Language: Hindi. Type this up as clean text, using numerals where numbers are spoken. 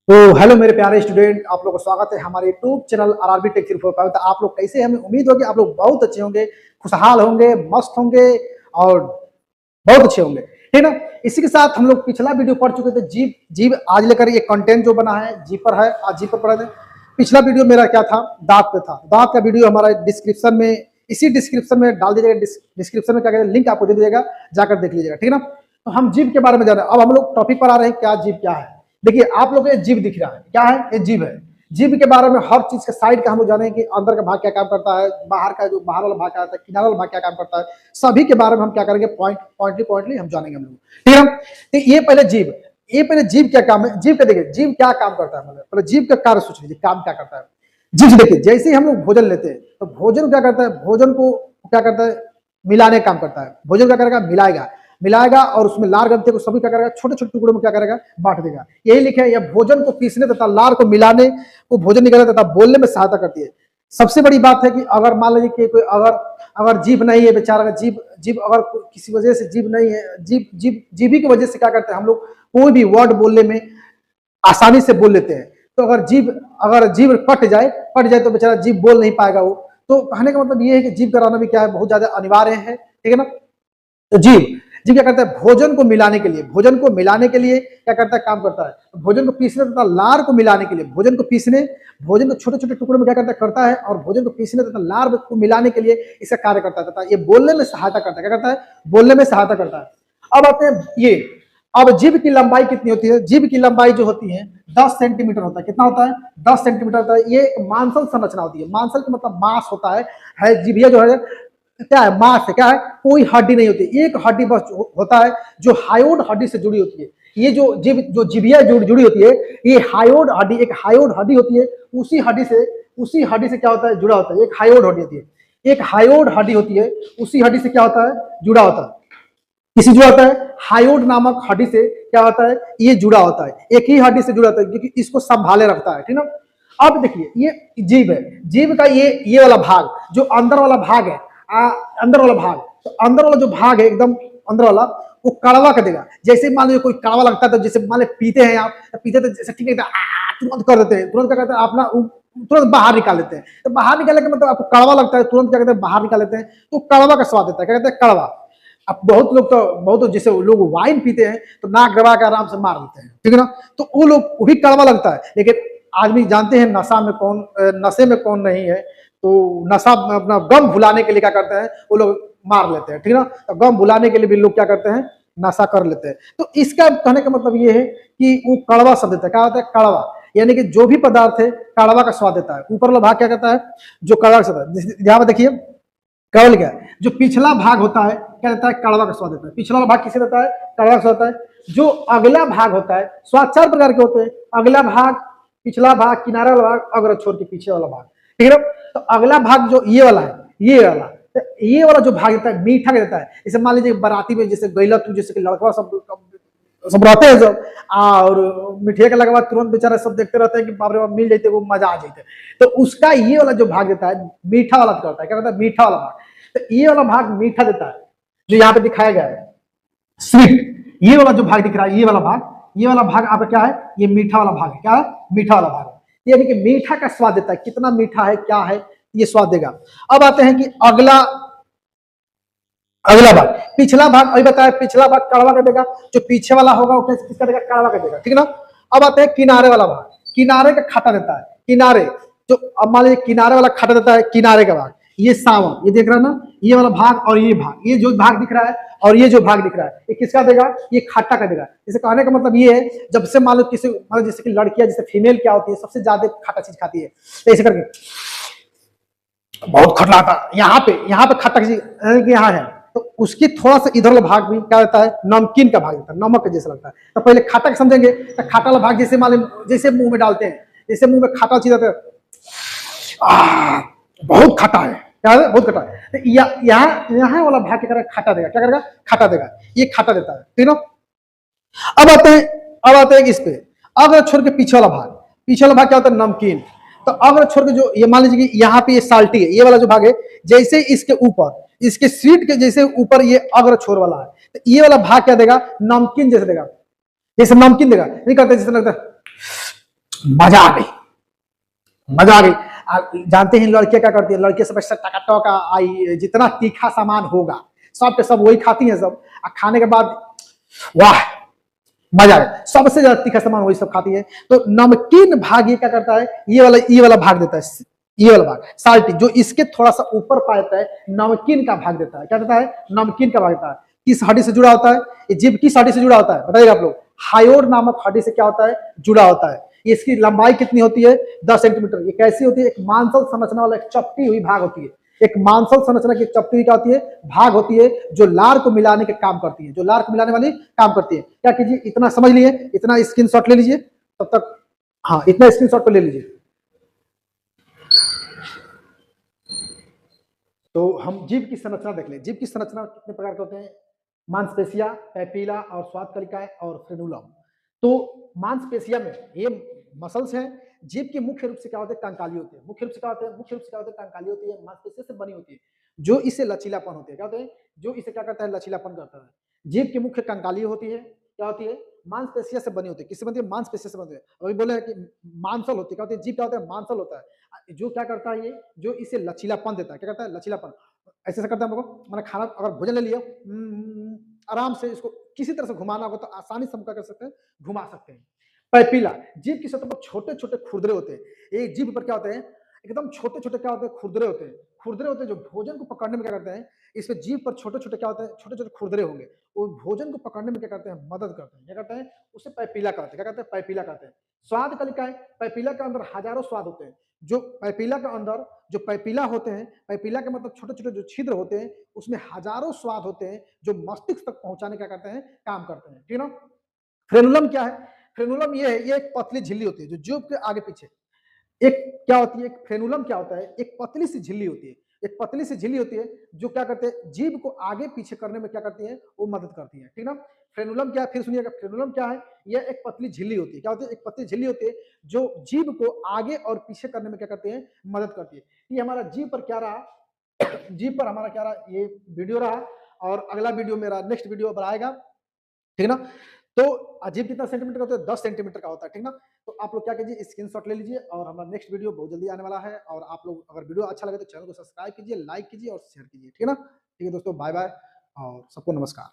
तो हेलो मेरे प्यारे स्टूडेंट, आप लोगों का स्वागत है हमारे यूट्यूब चैनल आरआरबी टेक 345। तो आप लोग कैसे हैं? हमें उम्मीद होगी आप लोग बहुत अच्छे होंगे, खुशहाल होंगे, मस्त होंगे और बहुत अच्छे होंगे, ठीक ना। इसी के साथ हम लोग पिछला वीडियो पढ़ चुके थे जीव जीव आज लेकर ये कंटेंट जो बना है जी पर है, आज जी पर पढ़े थे। पिछला वीडियो मेरा क्या था? दांत पे था। दांत का वीडियो हमारा डिस्क्रिप्शन में, इसी डिस्क्रिप्शन में डाल दीजिएगा। डिस्क्रिप्शन में क्या कहते हैं, लिंक आपको दे दीजिएगा, जाकर देख लीजिएगा, ठीक है ना। तो हम जीव के बारे में जान रहे हैं। अब हम लोग टॉपिक पर आ रहे हैं, क्या जीव क्या है। देखिए आप लोग को ये जीव दिख रहा है, क्या है? ये जीव है। जीव के बारे में हर चीज के साइड का हम लोग जाने कि अंदर का भाग क्या काम करता है, बाहर का जो बाहर वाला भाग क्या होता है, किनारे वाला भाग क्या काम करता है, सभी के बारे में हम क्या करेंगे, पॉइंटली हम जानेंगे हम लोग, ठीक है। तो ये पहले जीव क्या काम है, जीव का देखिए जीव क्या काम करता है। मतलब पहले जीव का कार्य सोच लीजिए, काम क्या करता है। जीव देखिए, जैसे ही हम लोग भोजन लेते हैं तो भोजन क्या करता है, भोजन को क्या करता है, मिलाने का काम करता है। भोजन क्या करेगा, मिलाएगा मिलाएगा और उसमें लार ग्रंथि को सभी क्या करेगा, छोटे छोटे टुकड़ों में क्या करेगा, बांट देगा। यही लिखे है, यह भोजन को पीसने तथा लार को मिलाने को भोजन निकालने तथा बोलने में सहायता करती है। सबसे बड़ी बात है कि अगर मान लीजिए कि कोई अगर अगर जीभ नहीं है बेचारा, जीभ जीभ अगर किसी वजह से जीभ नहीं है, जीभी की वजह से क्या करते हैं हम लोग, कोई भी वर्ड बोलने में आसानी से बोल लेते हैं। तो अगर जीभ कट जाए तो बेचारा जीभ बोल नहीं पाएगा वो। तो कहने का मतलब ये है कि जीभ कराना भी क्या है, बहुत ज्यादा अनिवार्य है, ठीक है ना। तो जीव जीव क्या करता है, भोजन को मिलाने के लिए क्या करता है, काम करता है। भोजन को पीसने तथा लार को मिलाने के लिए, भोजन को छोटे छोटे टुकड़ों में क्या करता है और भोजन को पीसने तथा लार को मिलाने के लिए इसका कार्य करता है तथा ये बोलने में सहायता करता है। क्या करता है? बोलने में सहायता करता है। अब आते हैं ये, अब जीभ की लंबाई कितनी होती है? जीभ की लंबाई जो होती है 10 सेंटीमीटर होता है। कितना होता है? 10 सेंटीमीटर होता है। ये मांसल संरचना होती है। मांसल का मतलब मांस होता है जीभिया जो है क्या है, मांस है, क्या है, कोई हड्डी नहीं होती, एक हड्डी बस होता है जो हायोड हड्डी से जुड़ी होती है। ये जो जीभिया जुड़ी होती है, ये हायोड हड्डी, एक हायोड हड्डी होती है। उसी हड्डी से क्या होता है, जुड़ा होता है। एक हायोड हड्डी होती है, एक हायोड हड्डी होती है, उसी हड्डी से क्या होता है, जुड़ा होता है। किसी जुड़ा होता है, हायोड नामक हड्डी से क्या होता है, ये जुड़ा होता है, एक ही हड्डी से जुड़ा होता है क्योंकि इसको संभाले रखता है, ठीक ना। अब देखिए ये जीभ है, जीभ का ये वाला भाग जो अंदर वाला भाग है, अंदर वाला भाग, तो अंदर वाला जो भाग है एकदम अंदर वाला, वो कड़वा कर देगा। जैसे मान लीजिए कोई कड़वा लगता है तो जैसे मान लीजिए पीते हैं आप, तो पीते तो जैसे ठीक है तुरंत कर देते हैं, तुरंत क्या करते हैं अपना तुरंत बाहर निकाल देते हैं। तो बाहर निकालने का मतलब आपको कड़वा लगता है, तुरंत क्या कहते हैं बाहर निकाल लेते हैं, तो कड़वा का स्वाद देता है। क्या कहते हैं? कड़वा। अब बहुत जैसे लोग वाइन पीते हैं तो नाक दबा के आराम से मार लेते हैं, ठीक है ना। तो वो भी कड़वा लगता है। लेकिन आदमी जानते हैं नशे में कौन नहीं है, तो नशा अपना गम भुलाने के लिए क्या करते हैं, वो लोग मार लेते हैं, ठीक है ना। तो गम भुलाने के लिए भी लोग क्या करते हैं, नशा कर लेते हैं। तो इसका कहने का मतलब ये है कि वो कड़वा शब्द देता है। क्या होता है? कड़वा। यानी कि जो भी पदार्थ है कड़वा का स्वाद देता है। ऊपर वाला भाग क्या कहता है, जो कड़वा का स्वाद है। यहाँ पर देखिए कड़वा क्या है, जो पिछला भाग होता है क्या देता है, कड़वा का स्वाद देता है। पिछला भाग किसे देता है? कड़वा का स्वाद देता है। जो अगला भाग होता है, स्वाद 4 प्रकार के होते हैं। अगला भाग, पिछला भाग, किनारा वाला भाग, अग्र छोर के पीछे वाला भाग, ठीक है ना। तो अगला भाग जो ये वाला है, तो ये वाला जो भाग देता है, मीठा देता है। जैसे मान लीजिए बाराती में जैसे गैला तू, जैसे कि लड़का सब रहते हैं सब, और मिठाई के लगा तुरंत बेचारा सब देखते रहते हैं कि बाप रे बाप मिल जाते, वो मजा आ जाते। तो उसका ये वाला जो भाग देता है, मीठा वाला करता है। क्या कहता है? मीठा वाला भाग। तो ये वाला भाग मीठा देता है, जो यहाँ पे दिखाया गया है स्वीट। ये वाला जो भाग दिख रहा है, ये वाला भाग आपका क्या है, ये मीठा वाला भाग है। क्या है? मीठा वाला भाग है। यानी कि मीठा का स्वाद देता है, कितना मीठा है, क्या है, ये स्वाद देगा। अब आते हैं कि अगला भाग, पिछला भाग। अभी बताया पिछला भाग कड़वा कर देगा, जो पीछे वाला होगा वो किसका देगा, कड़वा कर देगा, ठीक है ना। अब आते हैं किनारे वाला भाग। किनारे का खट्टा देता है। किनारे जो, अब मान लीजिए किनारे वाला खट्टा देता है, किनारे का भाग, ये सावन, ये देख रहा है ना, ये वाला भाग और ये भाग, ये जो भाग दिख रहा है और ये जो भाग दिख रहा है, ये किसका देगा, ये खट्टा का देगा। जैसे कहने का मतलब ये है, जब से मान लो किसी, मान जैसे कि लड़कियां, जैसे फीमेल क्या होती है, सबसे ज्यादा खट्टा चीज खाती है, तो ऐसे करके बहुत खट्टा आता है। यहाँ पे खट्टा चीज यहाँ है, तो उसकी थोड़ा सा इधर वाला भाग भी क्या होता है, नमकीन का भाग होता है, नमक जैसा लगता है। तो पहले खाटा का समझेंगे, तो खाटा वाला भाग जैसे मान लो जैसे मुंह में डालते हैं, जैसे मुंह में खाटा चीज आता है, बहुत खट्टा है, क्या है, बहुत खट्टा है। तो यहाँ वाला भाग क्या करेगा, खट्टा देगा। क्या करेगा? खट्टा देगा। ये खट्टा देता है, ठीक है। अब आते हैं इस पे, अगर छोड़ के पीछे वाला भाग क्या होता है, नमकीन। तो अगर छोड़ के जो ये मान लीजिए कि यहाँ पे ये साल्टी है, ये वाला जो भाग है, जैसे इसके ऊपर, इसके स्वीट के जैसे ऊपर ये अग्र छोर वाला है, तो ये वाला भाग क्या देगा, नमकीन जैसे देगा, जैसे नमकीन देगा। नहीं करते जैसे लगता है मजा आ गई, मजा आ गई। जानते हैं लड़के क्या करती है, लड़के सब टका आई जितना तीखा सामान होगा सब के सब वही खाती हैं सब, खाने के बाद वाह मजा है, सबसे ज्यादा तीखा सामान वही सब खाती है। तो नमकीन भाग ये क्या करता है, ये वाला भाग देता है, ये वाला भाग साल्टी जो इसके थोड़ा सा ऊपर पाता है, नमकीन का भाग देता है। क्या देता है, नमकीन का भाग देता है। किस हड्डी से जुड़ा होता है, ये जीभ किस हड्डी से जुड़ा होता है बताइएगा आप लोग, हायोड नामक हड्डी से क्या होता है, जुड़ा होता है। इसकी लंबाई कितनी होती है, 10 सेंटीमीटर। ये कैसी होती है, एक मांसल संरचना वाला एक चपटी हुई भाग होती है, एक मांसल संरचना की चपटी हुई क्या होती है, भाग होती है, जो लार को मिलाने के काम करती है, जो लार को मिलाने वाली काम करती है। क्या कीजिए, इतना समझ लिए, इतना स्क्रीनशॉट ले लीजिए तब तक, हाँ इतना स्क्रीनशॉट पे ले लीजिए। तो हम जीभ की संरचना देख लें। जीभ की संरचना कितने प्रकार के होते हैं, मांसपेशिया, पैपिला और स्वाद कलिकाएं और फ्रेनुलम। तो मांसपेशिया में ये मसल्स हैं। जीभ की मुख्य रूप से क्या होते हैं, कंकाली होते हैं। मुख्य रूप से क्या होते हैं, मुख्य रूप से क्या होते हैं, कंकाली होती है, मांसपेशिया से बनी होती है, जो इसे लचीलापन होते हैं। क्या होते हैं, जो इसे क्या करता है, लचीलापन करता है। जीभ की मुख्य कंकाली होती है, क्या होती है, मांसपेशिया से बनी होती है। किससे बनती है, मांसपेशिया से बनती है। अभी बोले कि मांसल होती है, क्या होती है, जीभ क्या होता है, मांसल होता है, जो क्या करता है, ये जो इसे लचीलापन देता है। क्या करता है, लचीलापन। ऐसे से करता है हम लोग, मैंने खाना अगर भोजन ले लिया, आराम से इसको किसी तरह से घुमाना होगा तो आसानी से हम क्या कर सकते हैं, घुमा सकते हैं। पैपिला, जीभ की सतह पर छोटे छोटे खुरदरे होते हैं। एक जीभ पर क्या होते हैं, एकदम छोटे छोटे क्या होते हैं, खुरदरे होते हैं। खुरदरे होते हैं जो भोजन को पकड़ने में क्या करते हैं, इसमें जीभ पर छोटे छोटे क्या होते हैं, छोटे छोटे खुरदरे होंगे, वो भोजन को पकड़ने में क्या करते हैं, मदद करते हैं। क्या करते हैं, उसे पैपिला कहते हैं। क्या कहते हैं, पैपिला कहते हैं। स्वाद कलिकाएं, पैपिला के अंदर हजारों स्वाद होते हैं। जो पैपिला के अंदर जो पैपिला होते हैं, पैपिला के मतलब छोटे छोटे जो छिद्र होते हैं, उसमें हजारों स्वाद होते हैं जो मस्तिष्क तक पहुंचाने क्या करते हैं, काम करते हैं। ठीक है ना। फ्रेनुलम क्या है, फ्रेनुलम ये है, ये एक पतली झिल्ली होती है जो जीभ के आगे पीछे, एक क्या होती है, एक फ्रेनुलम क्या होता है, एक पतली सी झिल्ली होती है, एक पतली सी झिल्ली होती है जो क्या करते हैं, जीभ को आगे पीछे करने में क्या करती है, वो मदद करती है। ठीक ना। फ्रेनुलम क्या है, फिर सुनिएगा, फ्रेनुलम क्या है, यह एक पतली झिल्ली होती है। क्या होती है, एक पतली झिल्ली होती है जो जीभ को आगे और पीछे करने में क्या करती है, मदद करती है। ये हमारा जीभ पर क्या रहा, जीभ पर हमारा क्या रहा, ये वीडियो रहा, और अगला वीडियो मेरा नेक्स्ट वीडियो पर आएगा। ठीक है ना। तो अजीब कितना सेंटीमीटर का होता है, 10 सेंटीमीटर का होता है। ठीक ना। तो आप लोग क्या कीजिए, स्क्रीनशॉट ले लीजिए, और हमारा नेक्स्ट वीडियो बहुत जल्दी आने वाला है। और आप लोग अगर वीडियो अच्छा लगे तो चैनल को सब्सक्राइब कीजिए, लाइक कीजिए और शेयर कीजिए। ठीक है ना। ठीक है दोस्तों, बाय बाय और सबको नमस्कार।